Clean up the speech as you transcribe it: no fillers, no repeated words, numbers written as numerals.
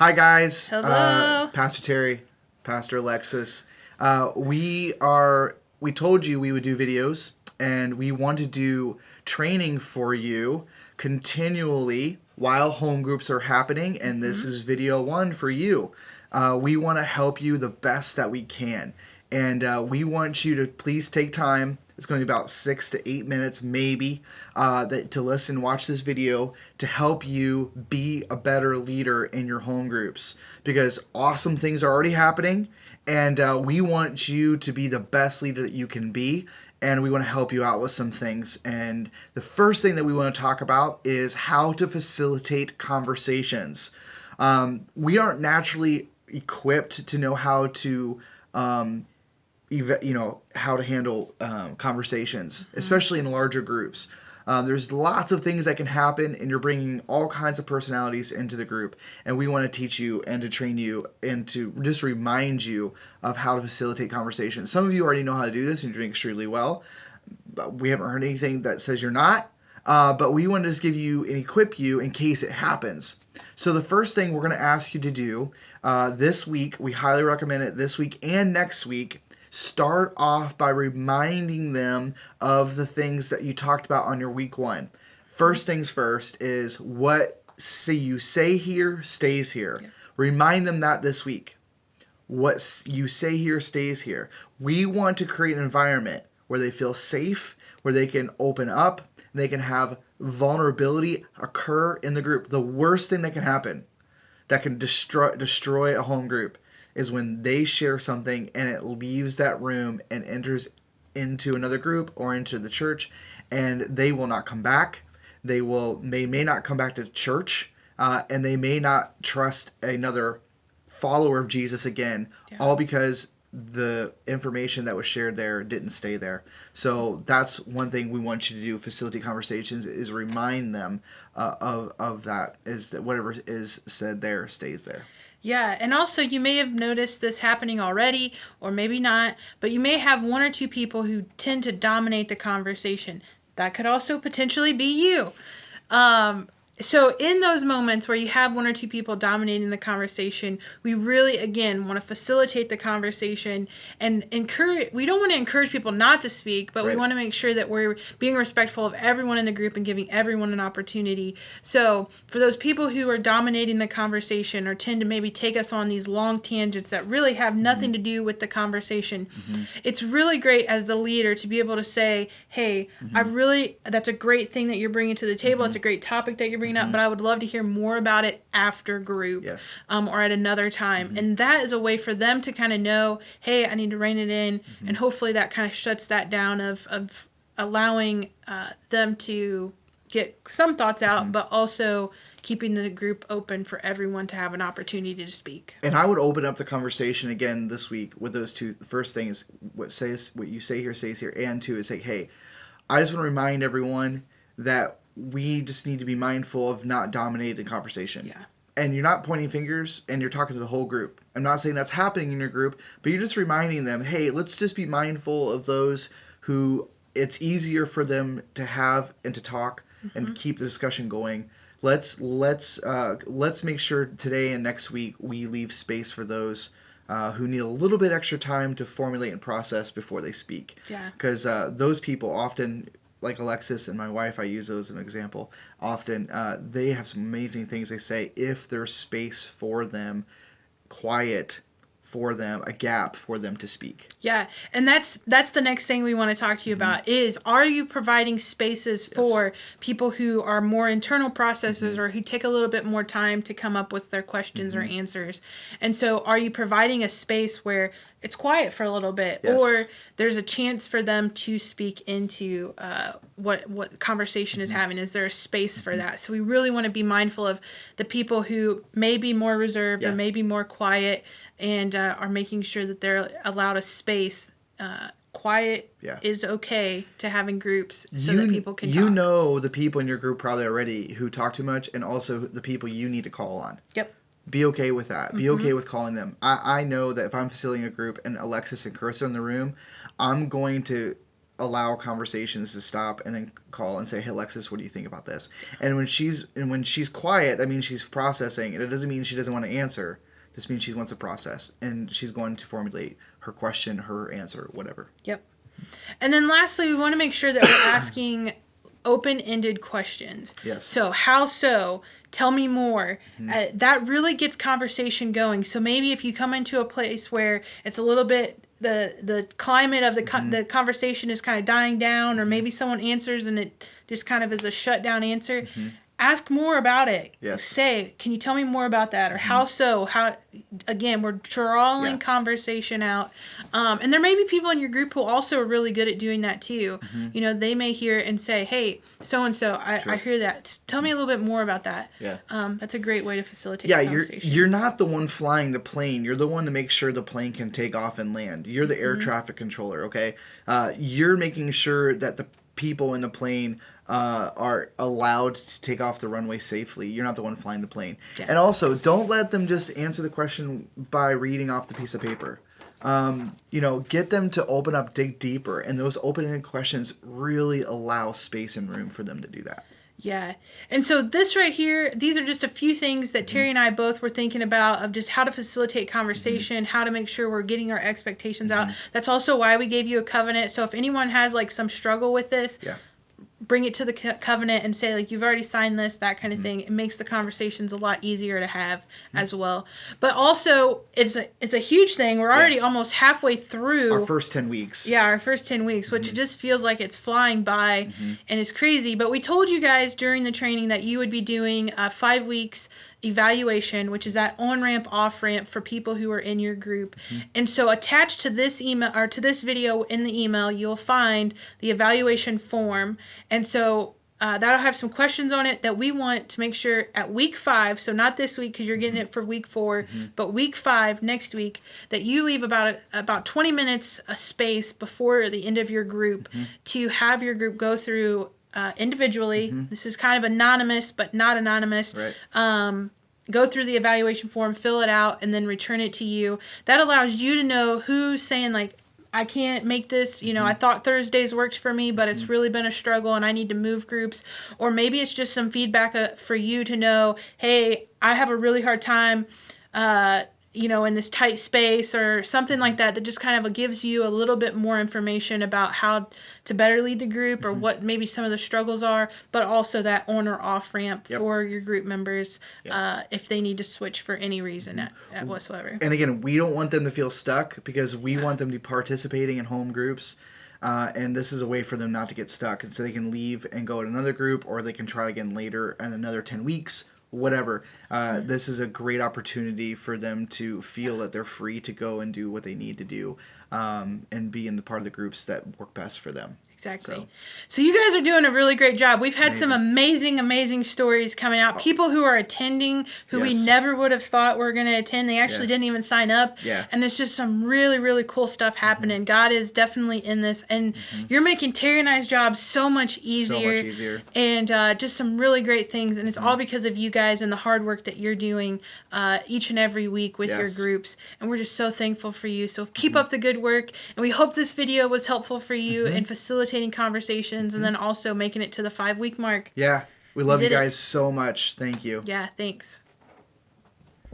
Hi, guys. Hello. Pastor Terry, Pastor Alexis. We told you we would do videos, and we want to do training for you continually while home groups are happening, and this is video one for you. We want to help you the best that we can, and we want you to please take time. It's going to be about 6 to 8 minutes, maybe, to listen, watch this video to help you be a better leader in your home groups, because awesome things are already happening, and we want you to be the best leader that you can be, and we want to help you out with some things. And the first thing that we want to talk about is how to facilitate conversations. We aren't naturally equipped to know how to how to handle conversations, especially in larger groups. There's lots of things that can happen, and you're bringing all kinds of personalities into the group, and we want to teach you and to train you and to just remind you of how to facilitate conversations. Some of you already know how to do this, and you're doing extremely well. But we haven't heard anything that says you're not, but we want to just give you and equip you in case it happens. So the first thing we're going to ask you to do this week, we highly recommend it this week and next week. Start off by reminding them of the things that you talked about on your week one. First things first is what you say here stays here. Yeah. Remind them that this week. What you say here stays here. We want to create an environment where they feel safe, where they can open up, they can have vulnerability occur in the group. The worst thing that can happen that can destroy a home group is when they share something and it leaves that room and enters into another group or into the church, and they will not come back. They may not come back to church, and they may not trust another follower of Jesus again, all because the information that was shared there didn't stay there. So that's one thing we want you to do, facilitate conversations, is remind them of that, is that whatever is said there stays there. Yeah, and also you may have noticed this happening already, or maybe not, but you may have one or two people who tend to dominate the conversation. That could also potentially be you. So in those moments where you have one or two people dominating the conversation, we really, again, want to facilitate the conversation and encourage. We don't want to encourage people not to speak, but we want to make sure that we're being respectful of everyone in the group and giving everyone an opportunity. So for those people who are dominating the conversation or tend to maybe take us on these long tangents that really have nothing to do with the conversation, it's really great as the leader to be able to say, hey, that's a great thing that you're bringing to the table. It's a great topic that you're bringing up, but I would love to hear more about it after group, or at another time. And that is a way for them to kind of know, hey, I need to rein it in, and hopefully that kind of shuts that down of allowing them to get some thoughts out, but also keeping the group open for everyone to have an opportunity to speak. And I would open up the conversation again this week with those two. The first thing is what you say here stays here, and two is say, hey, I just want to remind everyone that we just need to be mindful of not dominating the conversation. Yeah. And you're not pointing fingers, and you're talking to the whole group. I'm not saying that's happening in your group, but you're just reminding them, hey, let's just be mindful of those who it's easier for them to have and to talk and keep the discussion going. Let's make sure today and next week we leave space for those who need a little bit extra time to formulate and process before they speak. Yeah. Because those people often, like Alexis and my wife, I use those as an example, often they have some amazing things they say if there's space for them, quiet for them, a gap for them to speak. Yeah, and that's the next thing we want to talk to you about is, are you providing spaces for people who are more internal processors or who take a little bit more time to come up with their questions or answers? And so are you providing a space where it's quiet for a little bit, or there's a chance for them to speak into what conversation is having? Is there a space for that? So we really want to be mindful of the people who may be more reserved or may be more quiet, and are making sure that they're allowed a space. Quiet is okay to having groups so that people can talk. You know the people in your group probably already who talk too much, and also the people you need to call on. Yep. Be okay with that. Be okay with calling them. I know that if I'm facilitating a group and Alexis and Carissa in the room, I'm going to allow conversations to stop and then call and say, "Hey, Alexis, what do you think about this?" And when she's quiet, that means she's processing, and it doesn't mean she doesn't want to answer. This means she wants to process, and she's going to formulate her question, her answer, whatever. Yep. And then lastly, we want to make sure that we're asking open-ended questions. Yes. So, how so? Tell me more. That really gets conversation going. So maybe if you come into a place where it's a little bit, the climate of the conversation is kind of dying down, or maybe someone answers and it just kind of is a shutdown answer, ask more about it. Yes. Say, can you tell me more about that? Or how so? How, again, we're drawing conversation out. And there may be people in your group who also are really good at doing that too. You know, they may hear it and say, hey, so-and-so, I hear that. Tell me a little bit more about that. Yeah. That's a great way to facilitate conversation. You're not the one flying the plane. You're the one to make sure the plane can take off and land. You're the air traffic controller, okay? You're making sure that the people in the plane are allowed to take off the runway safely. You're not the one flying the plane. Yeah. And also, don't let them just answer the question by reading off the piece of paper. Get them to open up, dig deeper, and those open-ended questions really allow space and room for them to do that. Yeah. And so this right here, these are just a few things that Terry and I both were thinking about of just how to facilitate conversation, how to make sure we're getting our expectations out. That's also why we gave you a covenant. So if anyone has like some struggle with this, bring it to the covenant and say, like, you've already signed this, that kind of thing. It makes the conversations a lot easier to have as well. But also, it's a huge thing. We're already almost halfway through. Our first 10 weeks. Yeah, our first 10 weeks, which it just feels like it's flying by and it's crazy. But we told you guys during the training that you would be doing 5 weeks evaluation, which is that on-ramp, off-ramp for people who are in your group. And so attached to this email or to this video in the email, you'll find the evaluation form. And so that'll have some questions on it that we want to make sure at week 5, so not this week because you're getting it for week 4, but week 5 next week, that you leave about 20 minutes a space before the end of your group to have your group go through individually. This is kind of anonymous, but not anonymous. Right. Go through the evaluation form, fill it out, and then return it to you. That allows you to know who's saying, like, I can't make this, I thought Thursdays worked for me, but it's really been a struggle and I need to move groups. Or maybe it's just some feedback for you to know, hey, I have a really hard time, in this tight space or something like that just kind of gives you a little bit more information about how to better lead the group or what maybe some of the struggles are, but also that on or off ramp for your group members if they need to switch for any reason at whatsoever. And again, we don't want them to feel stuck because we want them to be participating in home groups. And this is a way for them not to get stuck. And so they can leave and go to another group, or they can try again later in another 10 weeks. Whatever. This is a great opportunity for them to feel that they're free to go and do what they need to do and be in the part of the groups that work best for them. Exactly. So you guys are doing a really great job. We've had some amazing stories coming out. People who are attending who we never would have thought were going to attend. They actually didn't even sign up. Yeah. And there's just some really, really cool stuff happening. God is definitely in this. And you're making Terry and I's job so much easier. So much easier. And just some really great things. And it's all because of you guys and the hard work that you're doing each and every week with your groups. And we're just so thankful for you. So keep up the good work. And we hope this video was helpful for you in facilitating conversations and then also making it to the 5-week mark. Yeah. We love you guys so much. Thank you. Yeah, thanks.